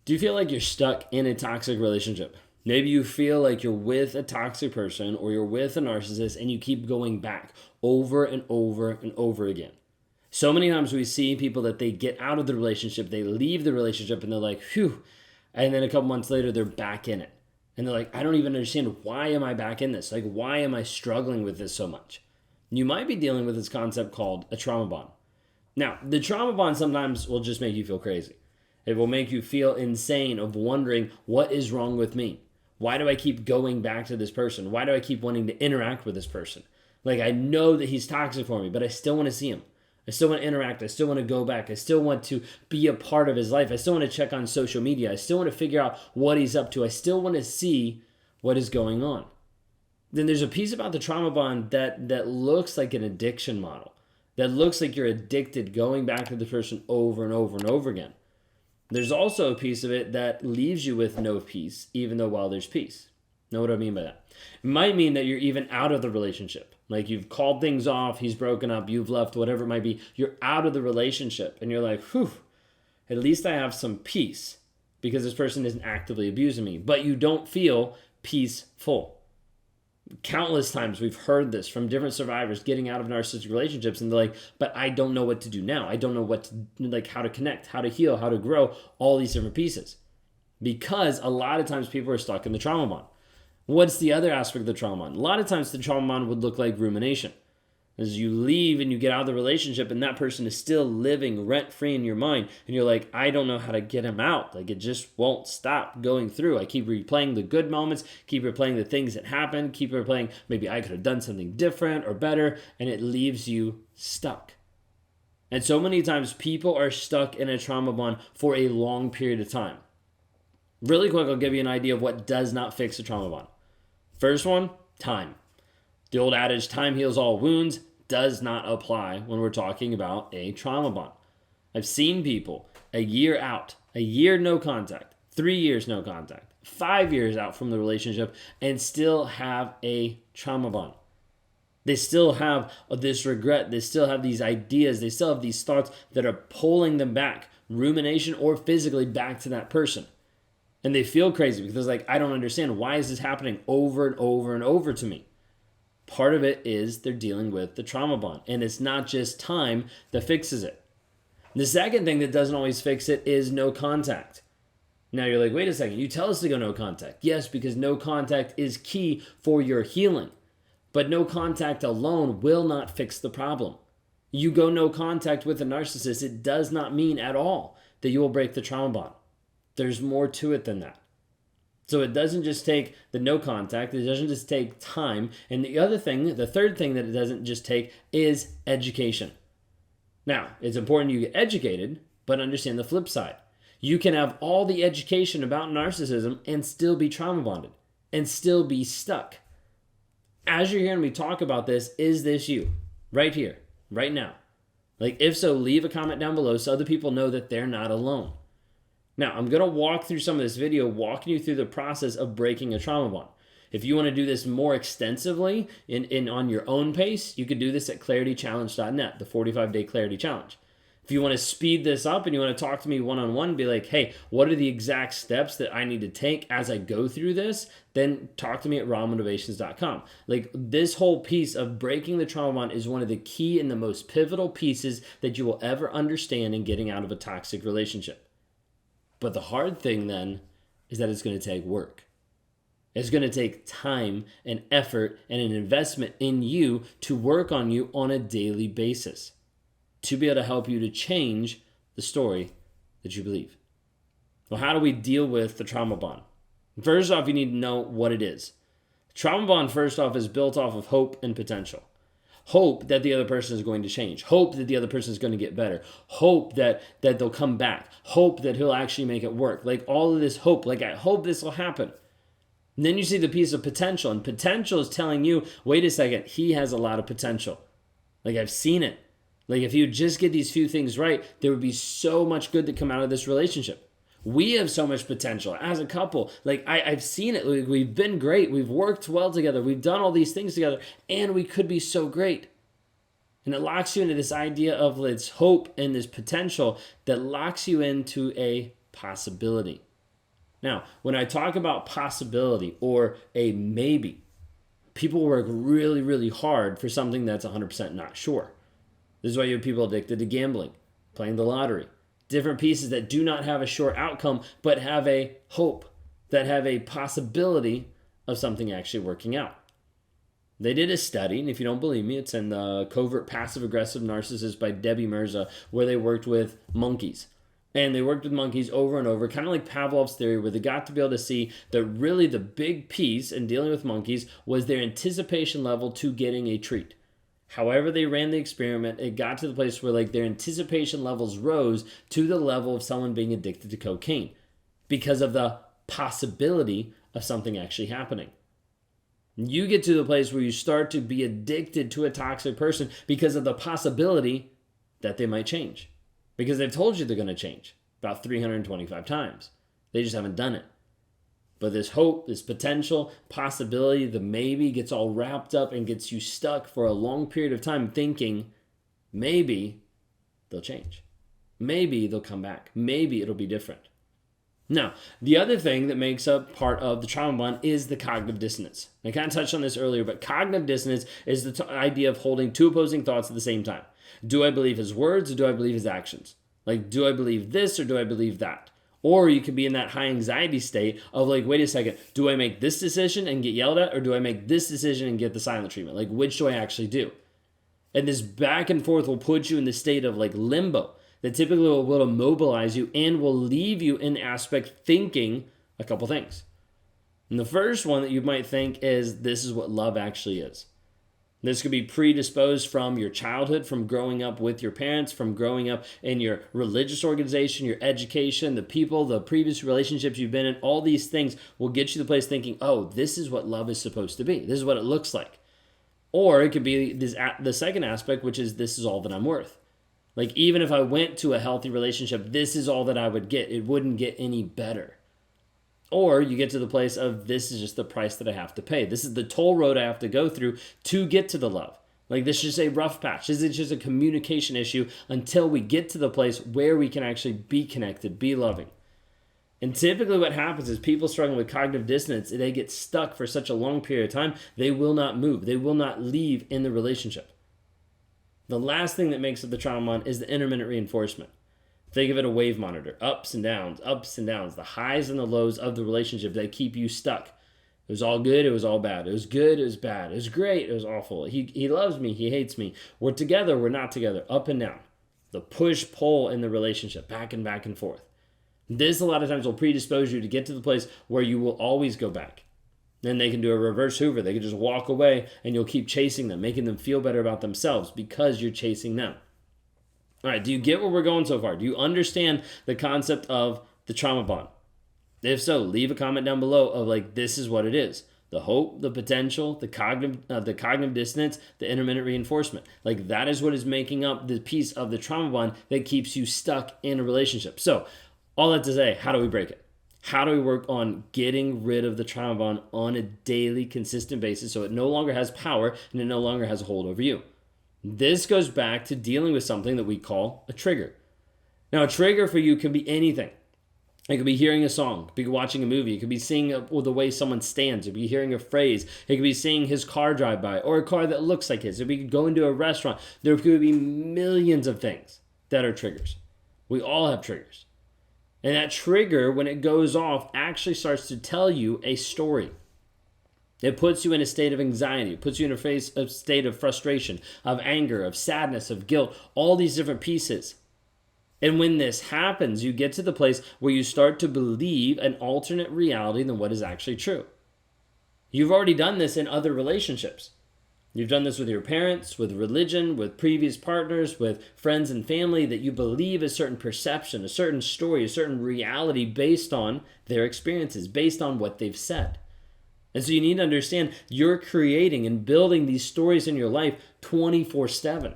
Do you feel like you're stuck in a toxic relationship? Maybe you feel like you're with a toxic person or you're with a narcissist and you keep going back over and over and over again. So many times we see people that they get out of the relationship, they leave the relationship and they're like, phew. And then a couple months later, they're back in it. And they're like, I don't even understand. Why am I back in this? Like, why am I struggling with this so much? You might be dealing with this concept called a trauma bond. Now, the trauma bond sometimes will just make you feel crazy. It will make you feel insane of wondering, what is wrong with me? Why do I keep going back to this person? Why do I keep wanting to interact with this person? Like, I know that he's toxic for me, but I still want to see him. I still want to interact. I still want to go back. I still want to be a part of his life. I still want to check on social media. I still want to figure out what he's up to. I still want to see what is going on. Then there's a piece about the trauma bond that looks like an addiction model, that looks like you're addicted going back to the person over and over and over again. There's also a piece of it that leaves you with no peace, even though while there's peace. Know what I mean by that? It might mean that you're even out of the relationship. Like you've called things off, he's broken up, you've left, whatever it might be. You're out of the relationship and you're like, whew, at least I have some peace because this person isn't actively abusing me. But you don't feel peaceful. Countless times we've heard this from different survivors getting out of narcissistic relationships, and they're like, but I don't know what to do now. I don't know what to, like, how to connect, how to heal, how to grow, all these different pieces. Because a lot of times people are stuck in the trauma bond. What's the other aspect of the trauma bond? A lot of times the trauma bond would look like rumination. As you leave and you get out of the relationship and that person is still living rent-free in your mind, and you're like, I don't know how to get him out. Like, it just won't stop going through. I keep replaying the good moments, keep replaying the things that happened, keep replaying maybe I could have done something different or better, and it leaves you stuck. And so many times people are stuck in a trauma bond for a long period of time. Really quick, I'll give you an idea of what does not fix a trauma bond. First one, time. The old adage, time heals all wounds, does not apply when we're talking about a trauma bond. I've seen people a year out, a year no contact, 3 years no contact, 5 years out from the relationship and still have a trauma bond. They still have this regret. They still have these ideas. They still have these thoughts that are pulling them back, rumination or physically back to that person. And they feel crazy because it's like, I don't understand. Why is this happening over and over and over to me? Part of it is they're dealing with the trauma bond. And it's not just time that fixes it. The second thing that doesn't always fix it is no contact. Now you're like, wait a second, you tell us to go no contact. Yes, because no contact is key for your healing. But no contact alone will not fix the problem. You go no contact with a narcissist, it does not mean at all that you will break the trauma bond. There's more to it than that. So it doesn't just take the no contact, it doesn't just take time. And the third thing that it doesn't just take is education. Now, it's important you get educated, but understand the flip side. You can have all the education about narcissism and still be trauma bonded and still be stuck. As you're hearing me talk about this, is this you? Right here, right now. Like, if so, leave a comment down below so other people know that they're not alone. Now, I'm going to walk through some of this video, walking you through the process of breaking a trauma bond. If you want to do this more extensively on your own pace, you could do this at claritychallenge.net, the 45-day clarity challenge. If you want to speed this up and you want to talk to me one-on-one, be like, hey, what are the exact steps that I need to take as I go through this? Then talk to me at rawmotivations.com. Like, this whole piece of breaking the trauma bond is one of the key and the most pivotal pieces that you will ever understand in getting out of a toxic relationship. But the hard thing then is that it's going to take work. It's going to take time and effort and an investment in you to work on you on a daily basis to be able to help you to change the story that you believe. Well, how do we deal with the trauma bond? First off, you need to know what it is. Trauma bond, first off, is built off of hope and potential. Hope that the other person is going to change. Hope that the other person is going to get better. Hope that they'll come back. Hope that he'll actually make it work. Like, all of this hope. Like, I hope this will happen. And then you see the piece of potential. And potential is telling you, wait a second, he has a lot of potential. Like, I've seen it. Like, if you just get these few things right, there would be so much good that come out of this relationship. We have so much potential as a couple. Like, I've seen it. We've been great. We've worked well together. We've done all these things together. And we could be so great. And it locks you into this idea of this hope and this potential that locks you into a possibility. Now, when I talk about possibility or a maybe, people work really, really hard for something that's 100% not sure. This is why you have people addicted to gambling, playing the lottery, different pieces that do not have a sure outcome, but have a hope, that have a possibility of something actually working out. They did a study, and if you don't believe me, it's in the Covert Passive Aggressive Narcissist by Debbie Mirza, where they worked with monkeys. And they worked with monkeys over and over, kind of like Pavlov's theory, where they got to be able to see that really the big piece in dealing with monkeys was their anticipation level to getting a treat. However they ran the experiment, it got to the place where like their anticipation levels rose to the level of someone being addicted to cocaine because of the possibility of something actually happening. You get to the place where you start to be addicted to a toxic person because of the possibility that they might change. Because they've told you they're going to change about 325 times. They just haven't done it. But this hope, this potential, possibility, the maybe gets all wrapped up and gets you stuck for a long period of time thinking maybe they'll change. Maybe they'll come back. Maybe it'll be different. Now, the other thing that makes up part of the trauma bond is the cognitive dissonance. I kind of touched on this earlier, but cognitive dissonance is the idea of holding two opposing thoughts at the same time. Do I believe his words or do I believe his actions? Like, do I believe this or do I believe that? Or you could be in that high anxiety state of like, wait a second, do I make this decision and get yelled at, or do I make this decision and get the silent treatment? Like, which do I actually do? And this back and forth will put you in the state of like limbo that typically will immobilize you and will leave you in the aspect thinking a couple things. And the first one that you might think is, this is what love actually is. This could be predisposed from your childhood, from growing up with your parents, from growing up in your religious organization, your education, the people, the previous relationships you've been in. All these things will get you to the place thinking, oh, this is what love is supposed to be. This is what it looks like. Or it could be the second aspect, which is, this is all that I'm worth. Like, even if I went to a healthy relationship, this is all that I would get. It wouldn't get any better. Or you get to the place of, this is just the price that I have to pay. This is the toll road I have to go through to get to the love. Like, this is just a rough patch. This is just a communication issue until we get to the place where we can actually be connected, be loving. And typically what happens is people struggling with cognitive dissonance, they get stuck for such a long period of time, they will not move. They will not leave in the relationship. The last thing that makes up the trauma bond is the intermittent reinforcement. Think of it a wave monitor, ups and downs, the highs and the lows of the relationship that keep you stuck. It was all good, it was all bad. It was good, it was bad. It was great, it was awful. He loves me, he hates me. We're together, we're not together, up and down. The push-pull in the relationship, back and forth. This a lot of times will predispose you to get to the place where you will always go back. Then they can do a reverse Hoover. They can just walk away and you'll keep chasing them, making them feel better about themselves because you're chasing them. All right, do you get where we're going so far? Do you understand the concept of the trauma bond? If so, leave a comment down below of like, this is what it is. The hope, the potential, the cognitive dissonance, the intermittent reinforcement. Like, that is what is making up the piece of the trauma bond that keeps you stuck in a relationship. So all that to say, how do we break it? How do we work on getting rid of the trauma bond on a daily, consistent basis so it no longer has power and it no longer has a hold over you? This goes back to dealing with something that we call a trigger. Now, a trigger for you can be anything. It could be hearing a song, it could be watching a movie, it could be seeing the way someone stands, it could be hearing a phrase, it could be seeing his car drive by, or a car that looks like his. It could be going to a restaurant. There could be millions of things that are triggers. We all have triggers. And that trigger, when it goes off, actually starts to tell you a story. It puts you in a state of anxiety. It puts you in a state of frustration, of anger, of sadness, of guilt, all these different pieces. And when this happens, you get to the place where you start to believe an alternate reality than what is actually true. You've already done this in other relationships. You've done this with your parents, with religion, with previous partners, with friends and family, that you believe a certain perception, a certain story, a certain reality based on their experiences, based on what they've said. And so you need to understand you're creating and building these stories in your life 24/7.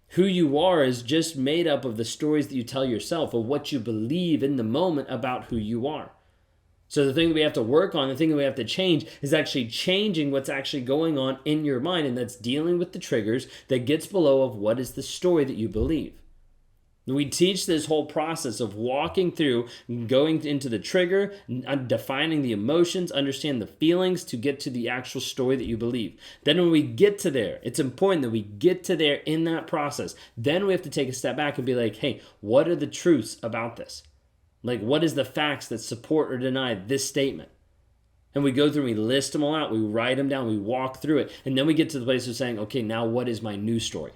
Who you are is just made up of the stories that you tell yourself, of what you believe in the moment about who you are. So the thing that we have to work on, the thing that we have to change is actually changing what's actually going on in your mind, and that's dealing with the triggers that gets below of what is the story that you believe. We teach this whole process of walking through, going into the trigger, defining the emotions, understand the feelings to get to the actual story that you believe. Then when we get to there, it's important that we get to there in that process. Then we have to take a step back and be like, hey, what are the truths about this? Like, what is the facts that support or deny this statement? And we go through and we list them all out. We write them down. We walk through it. And then we get to the place of saying, okay, now what is my new story?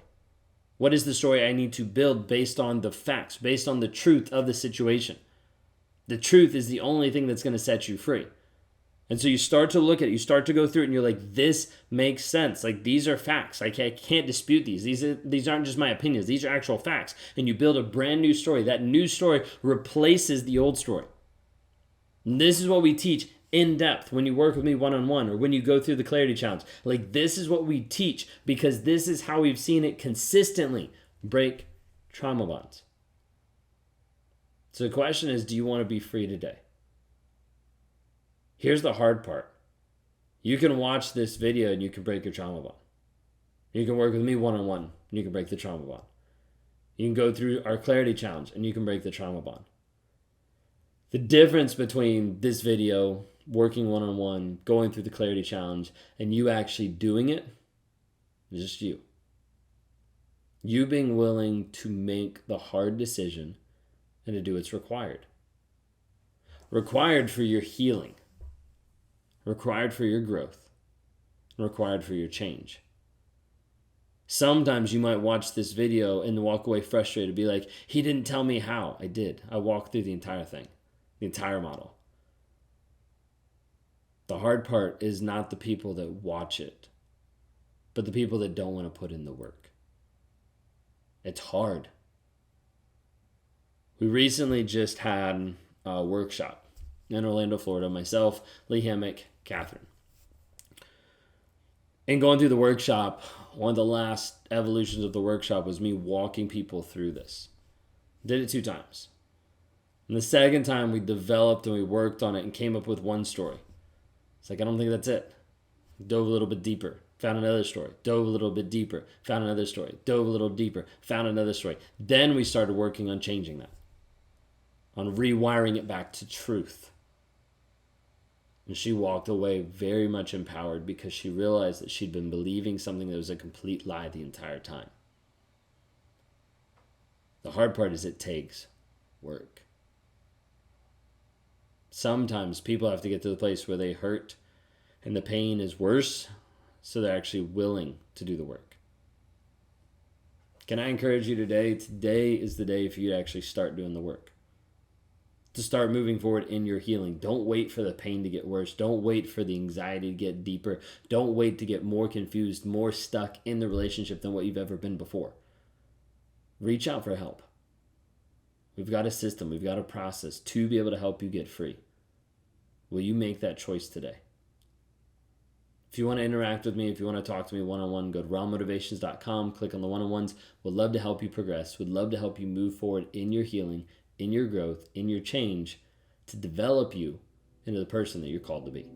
What is the story I need to build based on the facts, based on the truth of the situation? The truth is the only thing that's going to set you free. And so you start to look at it, you start to go through it, and you're like, this makes sense. Like, these are facts. I can't dispute these. These aren't just my opinions. These are actual facts. And you build a brand new story. That new story replaces the old story. And this is what we teach in depth when you work with me one-on-one or when you go through the clarity challenge. Like, this is what we teach because this is how we've seen it consistently break trauma bonds. So the question is, do you want to be free today? Here's the hard part. You can watch this video and you can break your trauma bond. You can work with me one-on-one and you can break the trauma bond. You can go through our clarity challenge and you can break the trauma bond. The difference between this video, working one-on-one, going through the clarity challenge, and you actually doing it is just you. You being willing to make the hard decision and to do what's required. Required for your healing. Required for your growth. Required for your change. Sometimes you might watch this video and walk away frustrated, be like, he didn't tell me how. I did. I walked through the entire thing, the entire model. The hard part is not the people that watch it, but the people that don't want to put in the work. It's hard. We recently just had a workshop in Orlando, Florida. Myself, Lee Hammock, Catherine. And going through the workshop, one of the last evolutions of the workshop was me walking people through this. Did it 2 times. And the second time we developed and we worked on it and came up with one story. It's like, I don't think that's it. Dove a little bit deeper, found another story. Dove a little bit deeper, found another story. Dove a little deeper, found another story. Then we started working on changing that, on rewiring it back to truth. And she walked away very much empowered because she realized that she'd been believing something that was a complete lie the entire time. The hard part is it takes work. Sometimes people have to get to the place where they hurt and the pain is worse, so they're actually willing to do the work. Can I encourage you today? Today is the day for you to actually start doing the work. To start moving forward in your healing. Don't wait for the pain to get worse. Don't wait for the anxiety to get deeper. Don't wait to get more confused, more stuck in the relationship than what you've ever been before. Reach out for help. We've got a system, we've got a process to be able to help you get free. Will you make that choice today? If you want to interact with me, if you want to talk to me one-on-one, go to rawmotivations.com, click on the one-on-ones. We'd love to help you progress. We'd love to help you move forward in your healing, in your growth, in your change, to develop you into the person that you're called to be.